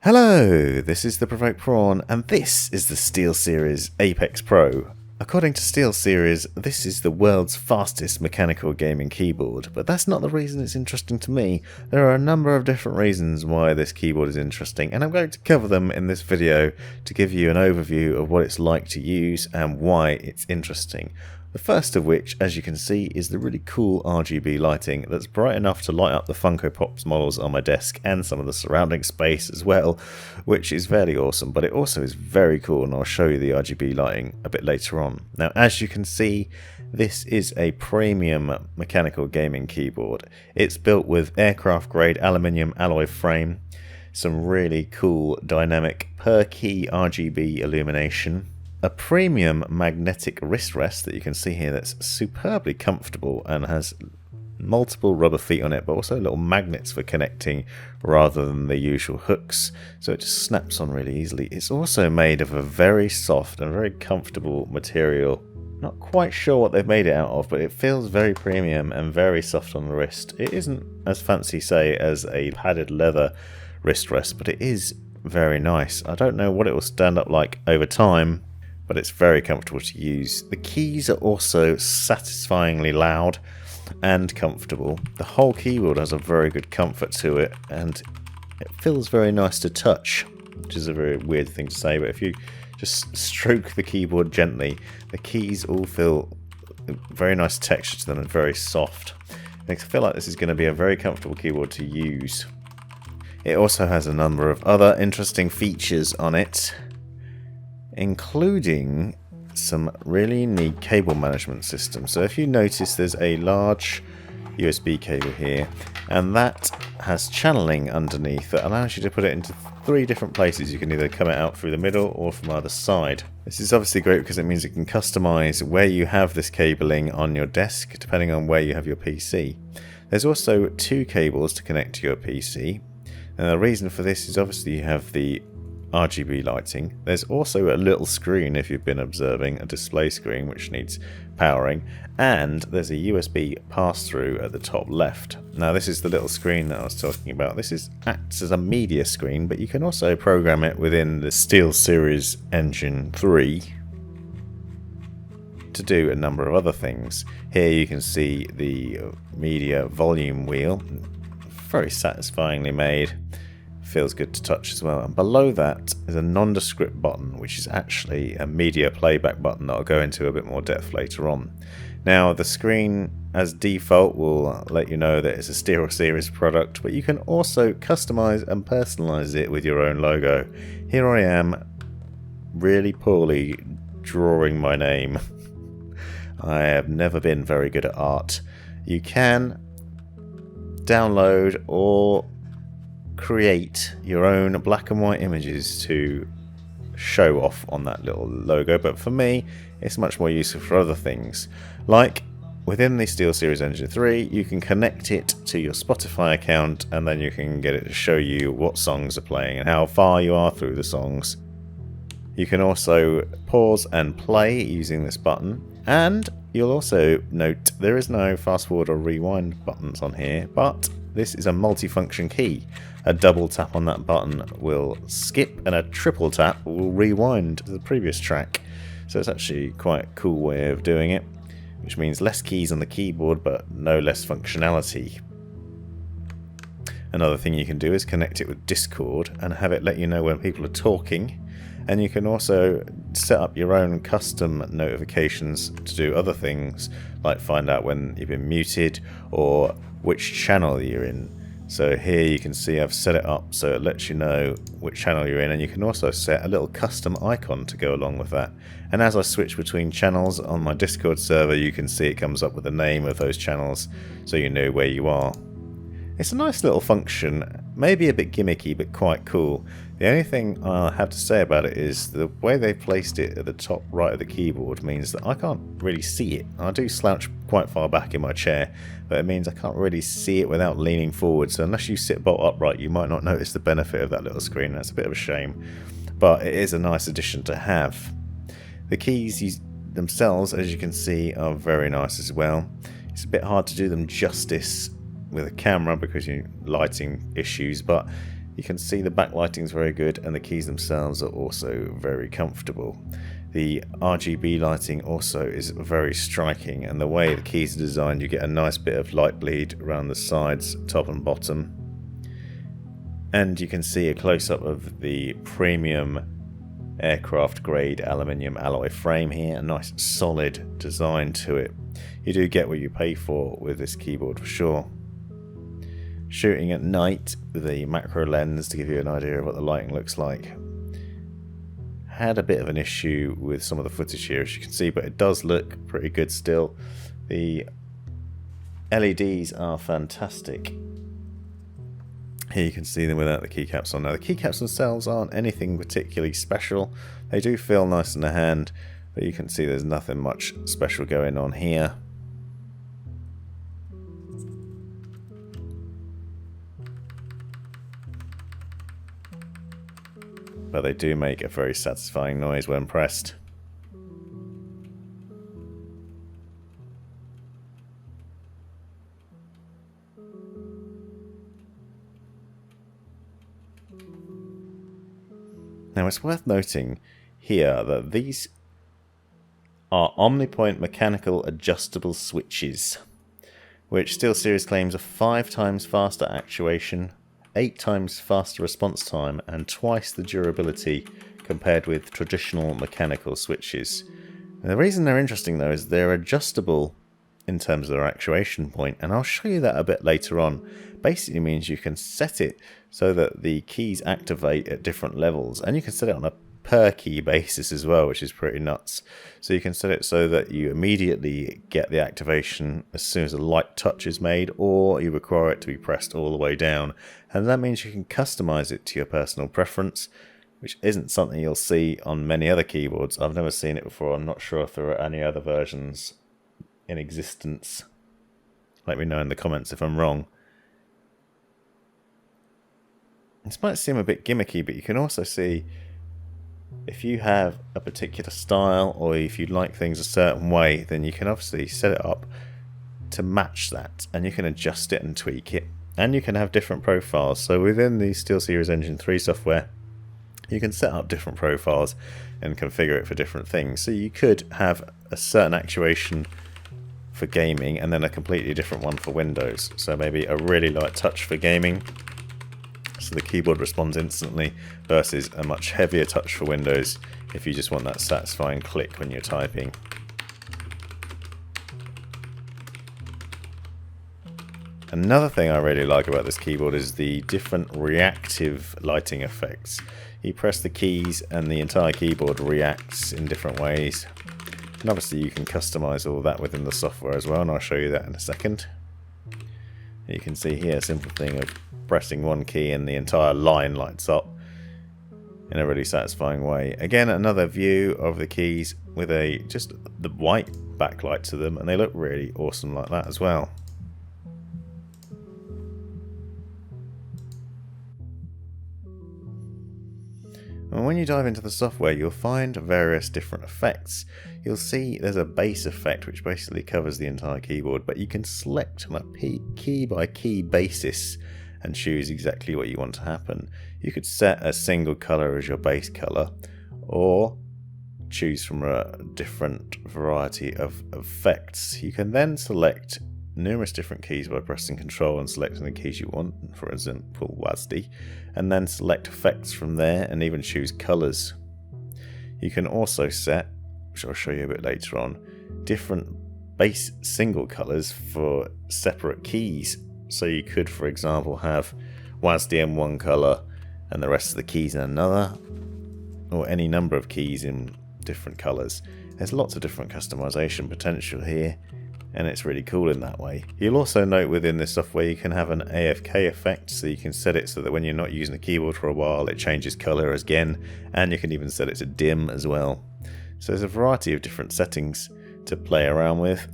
Hello, this is the Provoked Prawn, and this is the SteelSeries Apex Pro. According to SteelSeries, this is the world's fastest mechanical gaming keyboard, but that's not the reason it's interesting to me. There are a number of different reasons why this keyboard is interesting, and I'm going to cover them in this video to give you an overview of what it's like to use and why it's interesting. The first of which, as you can see, is the really cool RGB lighting that's bright enough to light up the Funko Pops models on my desk and some of the surrounding space as well, which is fairly awesome, but it also is very cool, and I'll show you the RGB lighting a bit later on. Now, as you can see, this is a premium mechanical gaming keyboard. It's built with aircraft grade aluminium alloy frame, some really cool dynamic per key RGB illumination, a premium magnetic wrist rest that you can see here that's superbly comfortable and has multiple rubber feet on it, but also little magnets for connecting rather than the usual hooks, so it just snaps on really easily. It's also made of a very soft and very comfortable material. Not quite sure what they've made it out of, but it feels very premium and very soft on the wrist. It isn't as fancy, say, as a padded leather wrist rest, but it is very nice. I don't know what it will stand up like over time, but it's very comfortable to use. The keys are also satisfyingly loud and comfortable. The whole keyboard has a very good comfort to it, and it feels very nice to touch, which is a very weird thing to say, but if you just stroke the keyboard gently, the keys all feel very nice texture to them and very soft. I feel like this is going to be a very comfortable keyboard to use. It also has a number of other interesting features on it, including some really neat cable management system. So if you notice, there's a large USB cable here, and that has channeling underneath that allows you to put it into 3 different places. You can either come it out through the middle or from either side. This is obviously great because it means you can customize where you have this cabling on your desk depending on where you have your PC. There's also 2 cables to connect to your PC, and the reason for this is obviously you have the RGB lighting. There's also a little screen, if you've been observing, a display screen which needs powering, and there's a USB pass-through at the top left. Now this is the little screen that I was talking about. This acts as a media screen, but you can also program it within the SteelSeries Engine 3 to do a number of other things. Here you can see the media volume wheel, very satisfyingly made. Feels good to touch as well, and below that is a nondescript button, which is actually a media playback button that I'll go into a bit more depth later on. Now the screen as default will let you know that it's a SteelSeries product, but you can also customize and personalize it with your own logo. Here I am really poorly drawing my name. I have never been very good at art. You can download or create your own black and white images to show off on that little logo, but for me it's much more useful for other things. Like within the SteelSeries Engine 3 you can connect it to your Spotify account, and then you can get it to show you what songs are playing and how far you are through the songs. You can also pause and play using this button, and you'll also note there is no fast forward or rewind buttons on here, but this is a multifunction key. A double tap on that button will skip, and a triple tap will rewind to the previous track. So it's actually quite a cool way of doing it, which means less keys on the keyboard but no less functionality. Another thing you can do is connect it with Discord and have it let you know when people are talking, and you can also set up your own custom notifications to do other things, like find out when you've been muted or which channel you're in. So here you can see I've set it up so it lets you know which channel you're in, and you can also set a little custom icon to go along with that. And as I switch between channels on my Discord server, you can see it comes up with the name of those channels so you know where you are. It's a nice little function, maybe a bit gimmicky but quite cool. The only thing I have to say about it is the way they placed it at the top right of the keyboard means that I can't really see it. I do slouch quite far back in my chair, but it means I can't really see it without leaning forward, so unless you sit bolt upright you might not notice the benefit of that little screen. That's a bit of a shame, but it is a nice addition to have. The keys themselves, as you can see, are very nice as well. It's a bit hard to do them justice with a camera because you lighting issues, but You can see the backlighting is very good, and the keys themselves are also very comfortable. The RGB lighting also is very striking, and the way the keys are designed, you get a nice bit of light bleed around the sides, top and bottom. And you can see a close-up of the premium aircraft grade aluminium alloy frame here, a nice solid design to it. You do get what you pay for with this keyboard for sure. Shooting at night with a macro lens to give you an idea of what the lighting looks like. Had a bit of an issue with some of the footage here, as you can see, but it does look pretty good still. The LEDs are fantastic. Here you can see them without the keycaps on. Now the keycaps themselves aren't anything particularly special. They do feel nice in the hand, but you can see there's nothing much special going on here. But they do make a very satisfying noise when pressed. Now it's worth noting here that these are OmniPoint mechanical adjustable switches, which SteelSeries claims a 5 times faster actuation, 8 times faster response time, and twice the durability compared with traditional mechanical switches. And the reason they're interesting though is they're adjustable in terms of their actuation point, and I'll show you that a bit later on. Basically means you can set it so that the keys activate at different levels, and you can set it on a per key basis as well, which is pretty nuts. So you can set it so that you immediately get the activation as soon as a light touch is made, or you require it to be pressed all the way down, and that means you can customize it to your personal preference, which isn't something you'll see on many other keyboards. I've never seen it before. I'm not sure if there are any other versions in existence. Let me know in the comments if I'm wrong. This might seem a bit gimmicky, but you can also see if you have a particular style, or if you like things a certain way, then you can obviously set it up to match that, and you can adjust it and tweak it, and you can have different profiles. So within the SteelSeries Engine 3 software, you can set up different profiles and configure it for different things. So you could have a certain actuation for gaming and then a completely different one for Windows. So maybe a really light touch for gaming, so the keyboard responds instantly, versus a much heavier touch for Windows if you just want that satisfying click when you're typing. Another thing I really like about this keyboard is the different reactive lighting effects. You press the keys and the entire keyboard reacts in different ways. And obviously you can customize all that within the software as well, and I'll show you that in a second. You can see here a simple thing of pressing one key and the entire line lights up in a really satisfying way. Again, another view of the keys with just the white backlight to them, and they look really awesome like that as well. And when you dive into the software, you'll find various different effects. You'll see there's a bass effect which basically covers the entire keyboard, but you can select on a key by key basis and choose exactly what you want to happen. You could set a single color as your base color, or choose from a different variety of effects. You can then select numerous different keys by pressing Control and selecting the keys you want, for example WASD, and then select effects from there and even choose colors. You can also set, which I'll show you a bit later on, different base single colors for separate keys. So you could, for example, have WASD in one color and the rest of the keys in another, or any number of keys in different colors. There's lots of different customization potential here, and it's really cool in that way. You'll also note within this software you can have an AFK effect, so you can set it so that when you're not using the keyboard for a while it changes color again, and you can even set it to dim as well. So there's a variety of different settings to play around with,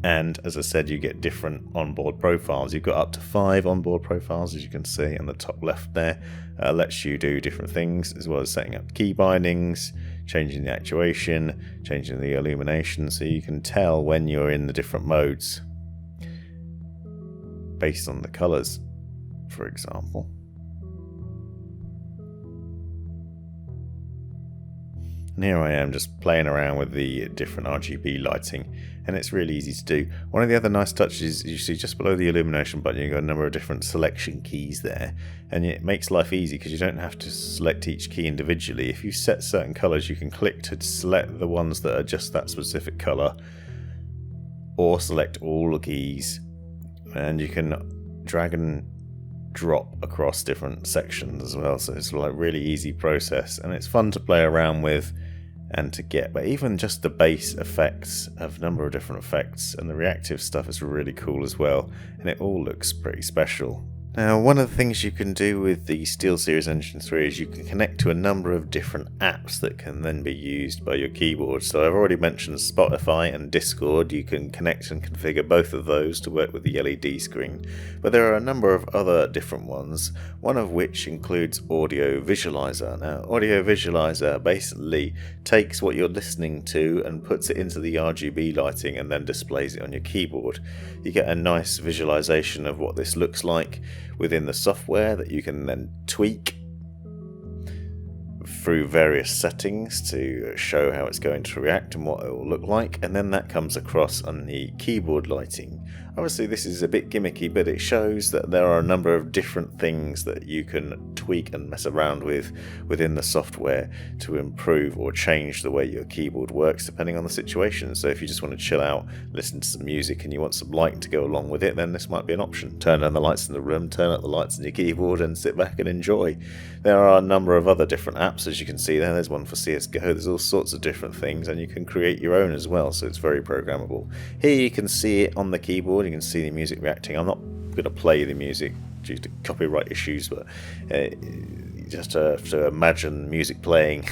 and as I said, you get different onboard profiles. You've got up to 5 onboard profiles, as you can see on the top left there. Lets you do different things, as well as setting up key bindings, changing the actuation, changing the illumination, so you can tell when you're in the different modes based on the colors, for example. And here I am just playing around with the different RGB lighting, and it's really easy to do. One of the other nice touches is you see just below the illumination button you've got a number of different selection keys there, and it makes life easy because you don't have to select each key individually. If you set certain colours, you can click to select the ones that are just that specific colour, or select all the keys, and you can drag and drop across different sections as well, so it's like really easy process, and it's fun to play around with and to get. But even just the base effects have a number of different effects, and the reactive stuff is really cool as well, and it all looks pretty special. Now, one of the things you can do with the SteelSeries Engine 3 is you can connect to a number of different apps that can then be used by your keyboard. So I've already mentioned Spotify and Discord. You can connect and configure both of those to work with the LED screen. But there are a number of other different ones, one of which includes Audio Visualizer. Now, Audio Visualizer basically takes what you're listening to and puts it into the RGB lighting and then displays it on your keyboard. You get a nice visualization of what this looks like within the software that you can then tweak through various settings to show how it's going to react and what it will look like, and then that comes across on the keyboard lighting. Obviously this is a bit gimmicky, but it shows that there are a number of different things that you can tweak and mess around with within the software to improve or change the way your keyboard works depending on the situation. So if you just want to chill out, listen to some music, and you want some light to go along with it, then this might be an option. Turn down the lights in the room, turn up the lights on your keyboard, and sit back and enjoy. There are a number of other different apps, as you can see there. There's one for CSGO, there's all sorts of different things, and you can create your own as well, so it's very programmable. Here you can see it on the keyboard, you can see the music reacting. I'm not going to play the music due to copyright issues, but just to imagine music playing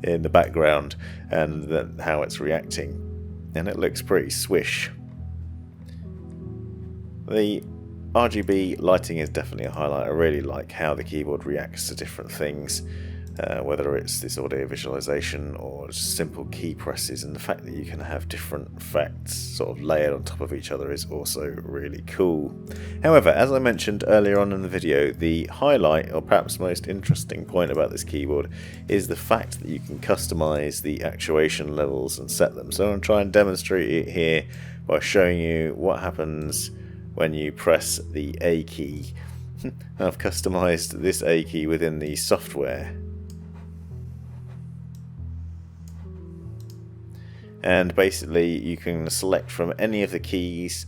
in the background and then how it's reacting, and it looks pretty swish. The RGB lighting is definitely a highlight. I really like how the keyboard reacts to different things, whether it's this audio visualization or just simple key presses, and the fact that you can have different effects sort of layered on top of each other is also really cool. However, as I mentioned earlier on in the video, the highlight, or perhaps most interesting point about this keyboard, is the fact that you can customize the actuation levels and set them. So I'm going to try and demonstrate it here by showing you what happens when you press the A key. I've customized this A key within the software. And basically you can select from any of the keys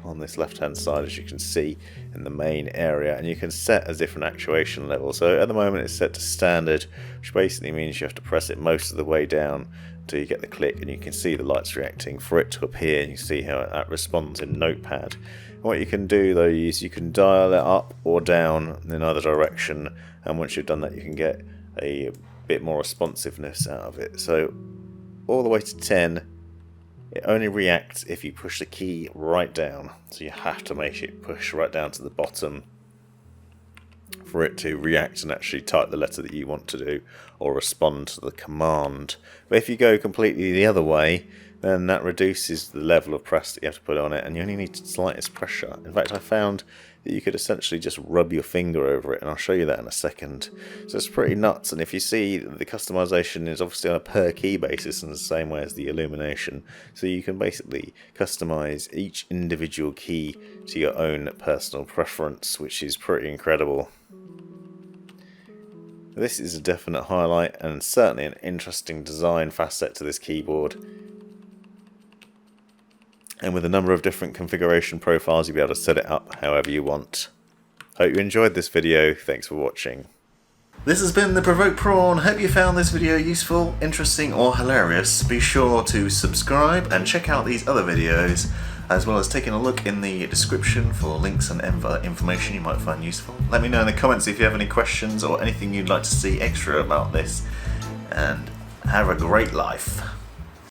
on this left hand side, as you can see in the main area, and you can set a different actuation level. So at the moment it's set to standard, which basically means you have to press it most of the way down until you get the click, and you can see the lights reacting for it to appear, and you see how that responds in Notepad. And what you can do though is you can dial it up or down in either direction, and once you've done that you can get a bit more responsiveness out of it. So all the way to 10, it only reacts if you push the key right down, so you have to make it push right down to the bottom for it to react and actually type the letter that you want to do or respond to the command. But if you go completely the other way, then that reduces the level of press that you have to put on it, and you only need the slightest pressure. In fact, I found that you could essentially just rub your finger over it, and I'll show you that in a second. So it's pretty nuts, and if you see, the customization is obviously on a per key basis in the same way as the illumination, so you can basically customize each individual key to your own personal preference, which is pretty incredible. This is a definite highlight, and certainly an interesting design facet to this keyboard. And with a number of different configuration profiles, you'll be able to set it up however you want. Hope you enjoyed this video. Thanks for watching. This has been the Provoked Prawn. Hope you found this video useful, interesting, or hilarious. Be sure to subscribe and check out these other videos, as well as taking a look in the description for links and other information you might find useful. Let me know in the comments if you have any questions or anything you'd like to see extra about this, and have a great life.